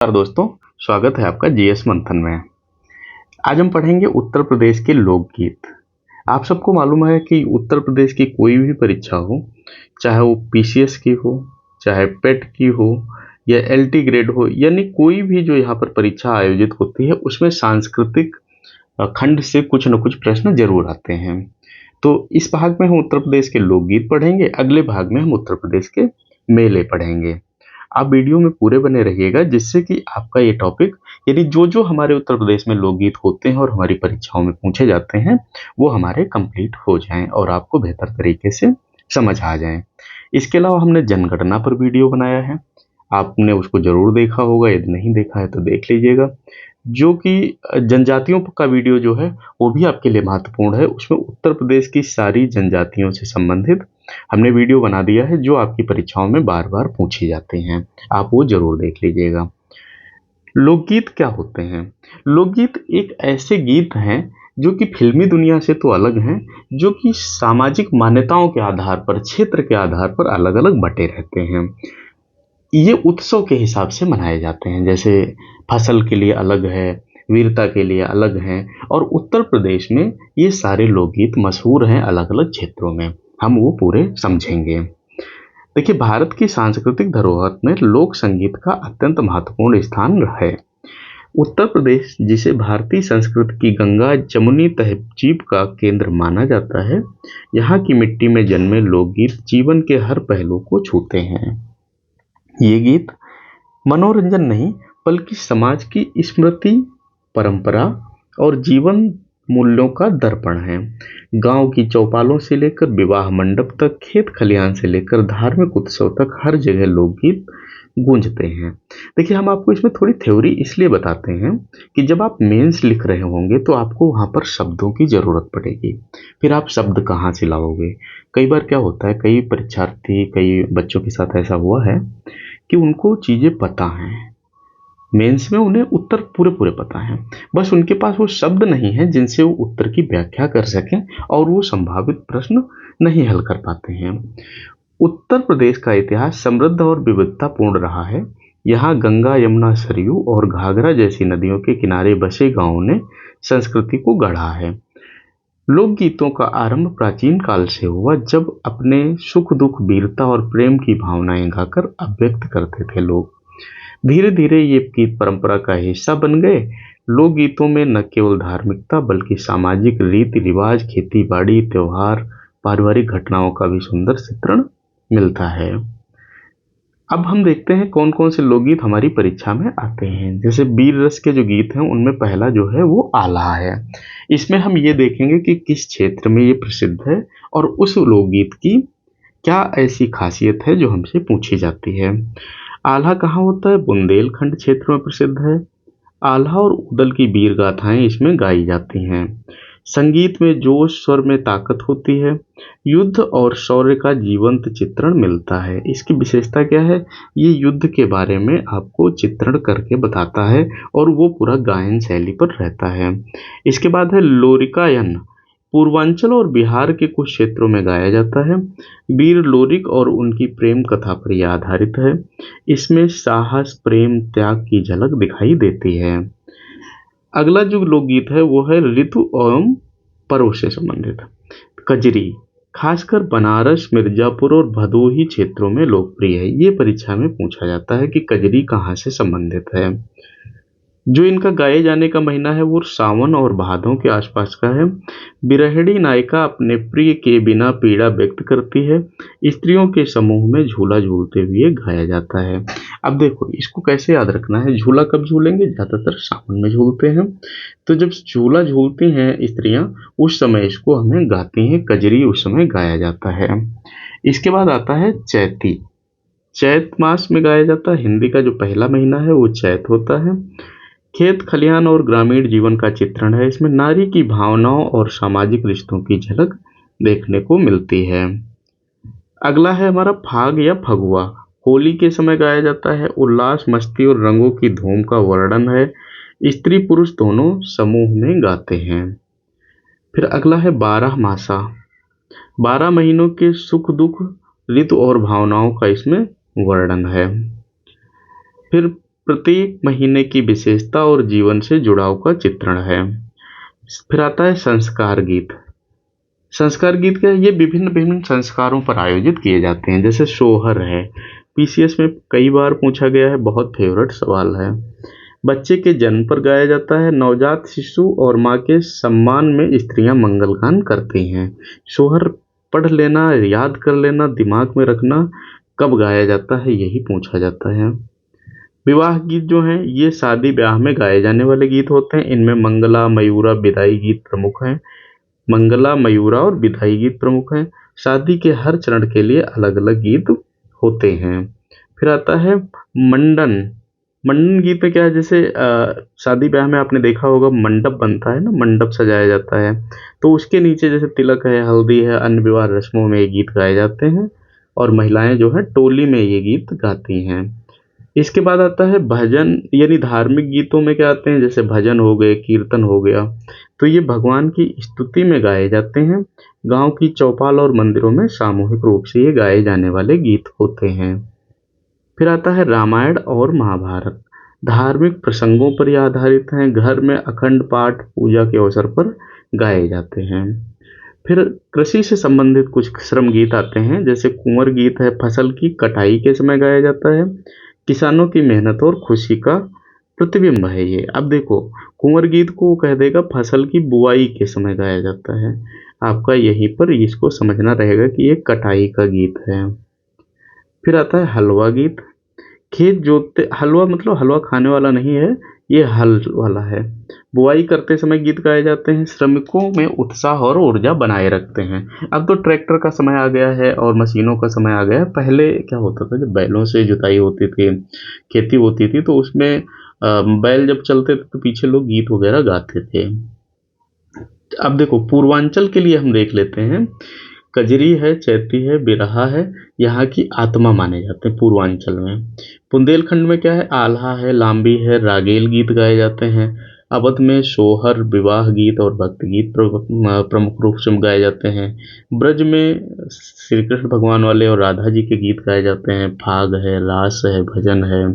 नमस्कार दोस्तों, स्वागत है आपका जीएस मंथन में। आज हम पढ़ेंगे उत्तर प्रदेश के लोकगीत। आप सबको मालूम है कि उत्तर प्रदेश की कोई भी परीक्षा हो, चाहे वो पीसीएस की हो, चाहे पेट की हो या एलटी ग्रेड हो, यानी कोई भी जो यहाँ पर परीक्षा आयोजित होती है उसमें सांस्कृतिक खंड से कुछ न कुछ प्रश्न जरूर आते हैं। तो इस भाग में हम उत्तर प्रदेश के लोकगीत पढ़ेंगे, अगले भाग में हम उत्तर प्रदेश के मेले पढ़ेंगे। आप वीडियो में पूरे बने रहिएगा, जिससे कि आपका ये टॉपिक यानी जो जो हमारे उत्तर प्रदेश में लोकगीत होते हैं और हमारी परीक्षाओं में पूछे जाते हैं वो हमारे कंप्लीट हो जाएं और आपको बेहतर तरीके से समझ आ जाएं। इसके अलावा हमने जनगणना पर वीडियो बनाया है, आपने उसको जरूर देखा होगा, यदि नहीं देखा है तो देख लीजिएगा। जो कि जनजातियों का वीडियो जो है वो भी आपके लिए महत्वपूर्ण है। उसमें उत्तर प्रदेश की सारी जनजातियों से संबंधित हमने वीडियो बना दिया है जो आपकी परीक्षाओं में बार बार पूछी जाती हैं, आप वो जरूर देख लीजिएगा। लोकगीत क्या होते हैं? लोकगीत एक ऐसे गीत हैं जो कि फिल्मी दुनिया से तो अलग हैं, जो कि सामाजिक मान्यताओं के आधार पर, क्षेत्र के आधार पर अलग अलग बटे रहते हैं। ये उत्सव के हिसाब से मनाए जाते हैं, जैसे फसल के लिए अलग है, वीरता के लिए अलग हैं, और उत्तर प्रदेश में ये सारे लोकगीत मशहूर हैं अलग अलग क्षेत्रों में। हम वो पूरे समझेंगे। देखिए, भारत की सांस्कृतिक धरोहर में लोक संगीत का अत्यंत महत्वपूर्ण स्थान है। उत्तर प्रदेश, जिसे भारतीय संस्कृति की गंगा जमुनी तहजीब का केंद्र माना जाता है, यहाँ की मिट्टी में जन्मे लोकगीत जीवन के हर पहलू को छूते हैं। ये गीत मनोरंजन नहीं बल्कि समाज की स्मृति, परंपरा और जीवन मूल्यों का दर्पण है। गांव की चौपालों से लेकर विवाह मंडप तक, खेत खलिहान से लेकर धार्मिक उत्सव तक हर जगह लोकगीत गूंजते हैं। देखिए, हम आपको इसमें थोड़ी थ्योरी इसलिए बताते हैं कि जब आप मेंस लिख रहे होंगे तो आपको वहां पर शब्दों की जरूरत पड़ेगी। फिर आप शब्द कहाँ से लाओगे? कई बार क्या होता है, कई परीक्षार्थी, कई बच्चों के साथ ऐसा हुआ है कि उनको चीजें पता हैं, मेंस में उन्हें उत्तर पूरे पूरे पता हैं, बस उनके पास वो शब्द नहीं है जिनसे वो उत्तर की व्याख्या कर सकें और वो संभावित प्रश्न नहीं हल कर पाते हैं। उत्तर प्रदेश का इतिहास समृद्ध और विविधतापूर्ण रहा है। यहाँ गंगा, यमुना, सरयू और घाघरा जैसी नदियों के किनारे बसे गांवों ने संस्कृति को गढ़ा है। लोकगीतों का आरंभ प्राचीन काल से हुआ, जब अपने सुख दुख, वीरता और प्रेम की भावनाएं गाकर अभिव्यक्त करते थे लोग। धीरे धीरे ये गीत परंपरा का हिस्सा बन गए। लोकगीतों में न केवल धार्मिकता बल्कि सामाजिक रीति रिवाज, खेती बाड़ी, त्योहार, पारिवारिक घटनाओं का भी सुंदर चित्रण मिलता है। अब हम देखते हैं कौन कौन से लोकगीत हमारी परीक्षा में आते हैं। जैसे वीर रस के जो गीत हैं उनमें पहला जो है वो आल्हा है। इसमें हम ये देखेंगे कि किस क्षेत्र में ये प्रसिद्ध है और उस लोकगीत की क्या ऐसी खासियत है जो हमसे पूछी जाती है। आल्हा कहाँ होता है? बुंदेलखंड क्षेत्र में प्रसिद्ध है। आल्हा और उदल की वीर गाथाएं इसमें गाई जाती हैं। संगीत में जोश, स्वर में ताकत होती है। युद्ध और शौर्य का जीवंत चित्रण मिलता है। इसकी विशेषता क्या है? ये युद्ध के बारे में आपको चित्रण करके बताता है और वो पूरा गायन शैली पर रहता है। इसके बाद है लोरिकायन। पूर्वांचल और बिहार के कुछ क्षेत्रों में गाया जाता है। वीर लोरिक और उनकी प्रेम कथा पर यह आधारित है। इसमें साहस, प्रेम, त्याग की झलक दिखाई देती है। अगला जो लोकगीत है वो है ऋतु एवं पर्व से संबंधित। कजरी खासकर बनारस, मिर्जापुर और भदोही क्षेत्रों में लोकप्रिय है। ये परीक्षा में पूछा जाता है कि कजरी कहाँ से संबंधित है। जो इनका गाए जाने का महीना है वो सावन और भादों के आसपास का है। बिरहड़ी नायिका अपने प्रिय के बिना पीड़ा व्यक्त करती है। स्त्रियों के समूह में झूला झूलते हुए गाया जाता है। अब देखो, इसको कैसे याद रखना है। झूला कब झूलेंगे? ज्यादातर सावन में झूलते हैं। तो जब झूला झूलती हैं स्त्रियां, उस समय इसको हमें गाती हैं। कजरी उस समय गाया जाता है। इसके बाद आता है चैती। चैत मास में गाया जाता है। हिंदी का जो पहला महीना है वो चैत होता है। खेत खलिहान और ग्रामीण जीवन का चित्रण है। इसमें नारी की भावनाओं और सामाजिक रिश्तों की झलक देखने को मिलती है। अगला है हमारा फाग या फगुआ। होली के समय गाया जाता है। उल्लास, मस्ती और रंगों की धूम का वर्णन है। स्त्री पुरुष दोनों समूह में गाते हैं। फिर अगला है 12 मासा। 12 महीनों के सुख दुख, ऋतु और भावनाओं का इसमें वर्णन है। फिर प्रत्येक महीने की विशेषता और जीवन से जुड़ाव का चित्रण है। फिर आता है संस्कार गीत। संस्कार गीत क्या है? ये विभिन्न विभिन्न संस्कारों पर आयोजित किए जाते हैं, जैसे सोहर है, पीसीएस में कई बार पूछा गया है, बहुत फेवरेट सवाल है। बच्चे के जन्म पर गाया जाता है। नवजात शिशु और माँ के सम्मान में स्त्रियां मंगल गान करती हैं। सोहर पढ़ लेना, याद कर लेना, दिमाग में रखना, कब गाया जाता है यही पूछा जाता है। विवाह गीत जो हैं ये शादी ब्याह में गाए जाने वाले गीत होते हैं। इनमें मंगला, मयूरा, विदाई गीत प्रमुख हैं। मंगला, मयूरा और विदाई गीत प्रमुख हैं। शादी के हर चरण के लिए अलग अलग गीत होते हैं। फिर आता है मंडन। मंडन गीत में क्या है, जैसे शादी ब्याह में आपने देखा होगा मंडप बनता है ना, मंडप सजाया जाता है, तो उसके नीचे जैसे तिलक है, हल्दी है, अन्य विवाह रस्मों में ये गीत गाए जाते हैं और महिलाएं जो है टोली में ये गीत गाती हैं। इसके बाद आता है भजन, यानी धार्मिक गीतों में क्या आते हैं, जैसे भजन हो गए, कीर्तन हो गया, तो ये भगवान की स्तुति में गाए जाते हैं। गांव की चौपाल और मंदिरों में सामूहिक रूप से ये गाए जाने वाले गीत होते हैं। फिर आता है रामायण और महाभारत। धार्मिक प्रसंगों पर यह आधारित हैं। घर में अखंड पाठ पूजा के अवसर पर गाए जाते हैं। फिर कृषि से संबंधित कुछ श्रम गीत आते हैं, जैसे कुंवर गीत है, फसल की कटाई के समय गाया जाता है। किसानों की मेहनत और खुशी का प्रतिबिंब है ये। अब देखो, कुंवर गीत को कह देगा फसल की बुआई के समय गाया जाता है। आपका यहीं पर इसको समझना रहेगा कि ये कटाई का गीत है। फिर आता है हलवा गीत। खेत जोतते, हलवा मतलब हलवा खाने वाला नहीं है, ये हल वाला है। बुआई करते समय गीत गाए जाते हैं। श्रमिकों में उत्साह और ऊर्जा बनाए रखते हैं। अब तो ट्रैक्टर का समय आ गया है और मशीनों का समय आ गया है। पहले क्या होता था, जब बैलों से जुताई होती थी, खेती होती थी, तो उसमें बैल जब चलते थे तो पीछे लोग गीत वगैरह गाते थे। अब देखो पूर्वांचल के लिए हम देख लेते हैं। कजरी है, चैती है, बिरहा है, यहाँ की आत्मा माने जाते हैं पूर्वांचल में। बुंदेलखंड में क्या है, आल्हा है, लांबी है, रागेल गीत गाए जाते हैं। अवध में सोहर, विवाह गीत और भक्ति गीत प्रमुख रूप से गाए जाते हैं। ब्रज में श्री कृष्ण भगवान वाले और राधा जी के गीत गाए जाते हैं। फाग है, रास है, भजन है।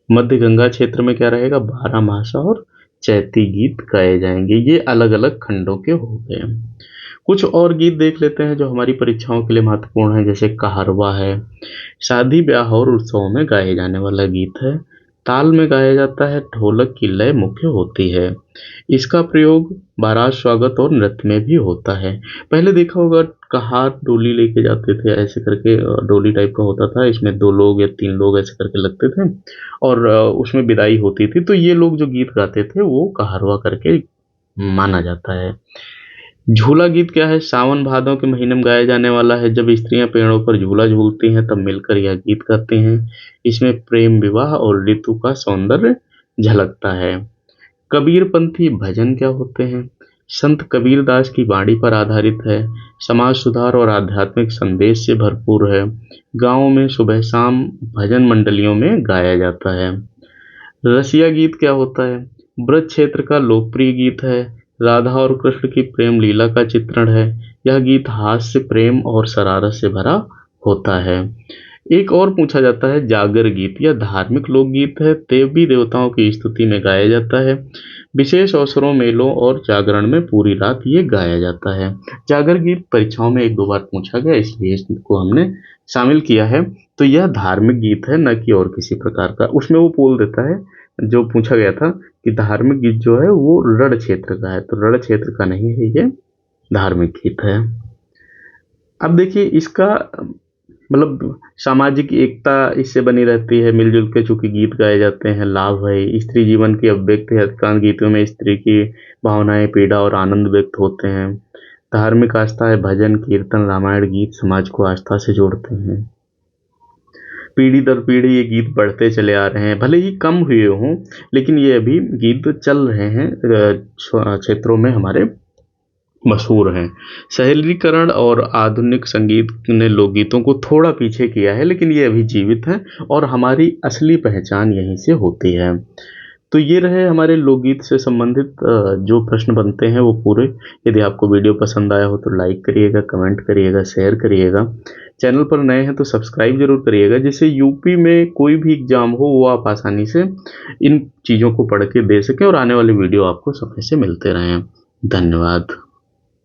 मध्य गंगा क्षेत्र में क्या रहेगा, बारहमासा और चैती गीत गाए जाएंगे। ये अलग अलग खंडों के हो गए। कुछ और गीत देख लेते हैं जो हमारी परीक्षाओं के लिए महत्वपूर्ण है, जैसे कहारवा है। शादी ब्याह और उत्सवों में गाए जाने वाला गीत है। ताल में गाया जाता है, ढोलक की लय मुख्य होती है। इसका प्रयोग बारात, स्वागत और नृत्य में भी होता है। पहले देखा होगा कहार डोली लेके जाते थे, ऐसे करके डोली टाइप का होता था, इसमें 2 लोग या 3 लोग ऐसे करके लगते थे और उसमें विदाई होती थी। तो ये लोग जो गीत गाते थे वो कहारवा करके माना जाता है। झूला गीत क्या है, सावन भादों के महीने में गाया जाने वाला है। जब स्त्रियां पेड़ों पर झूला झूलती हैं तब मिलकर यह गीत गाते हैं। इसमें प्रेम, विवाह और ऋतु का सौंदर्य झलकता है। कबीरपंथी भजन क्या होते हैं, संत कबीर दास की वाणी पर आधारित है। समाज सुधार और आध्यात्मिक संदेश से भरपूर है। गाँव में सुबह शाम भजन मंडलियों में गाया जाता है। रसिया गीत क्या होता है, ब्रज क्षेत्र का लोकप्रिय गीत है। राधा और कृष्ण की प्रेम लीला का चित्रण है। यह गीत हास्य, प्रेम और शरारत से भरा होता है। एक और पूछा जाता है जागर गीत। यह धार्मिक लोकगीत है, देवी देवताओं की स्तुति में गाया जाता है। विशेष अवसरों, मेलों और जागरण में पूरी रात ये गाया जाता है। जागर गीत परीक्षाओं में 1-2 बार पूछा गया, इसलिए इसको हमने शामिल किया है। तो यह धार्मिक गीत है, न कि और किसी प्रकार का। उसमें वो बोल देता है, जो पूछा गया था कि धार्मिक गीत जो है वो रण क्षेत्र का है, तो रण क्षेत्र का नहीं है, ये धार्मिक गीत है। अब देखिए इसका मतलब सामाजिक एकता इससे बनी रहती है, मिलजुल के चूंकि गीत गाए जाते हैं। लाभ है, स्त्री जीवन की अभिव्यक्ति है। अधिकांश गीतों में स्त्री की भावनाएं, पीड़ा और आनंद व्यक्त होते हैं। धार्मिक आस्था है, भजन, कीर्तन, रामायण गीत समाज को आस्था से जोड़ते हैं। पीढ़ी दर पीढ़ी ये गीत बढ़ते चले आ रहे हैं, भले ही कम हुए हों, लेकिन ये अभी गीत चल रहे हैं, क्षेत्रों में हमारे मशहूर हैं। शहरीकरण और आधुनिक संगीत ने लोकगीतों को थोड़ा पीछे किया है, लेकिन ये अभी जीवित है और हमारी असली पहचान यहीं से होती है। तो ये रहे हमारे लोकगीत से संबंधित जो प्रश्न बनते हैं वो पूरे। यदि आपको वीडियो पसंद आया हो तो लाइक करिएगा, कमेंट करिएगा, शेयर करिएगा। चैनल पर नए हैं तो सब्सक्राइब जरूर करिएगा, जिससे यूपी में कोई भी एग्जाम हो वो आप आसानी से इन चीज़ों को पढ़ के दे सकें और आने वाले वीडियो आपको समय से मिलते रहें। धन्यवाद।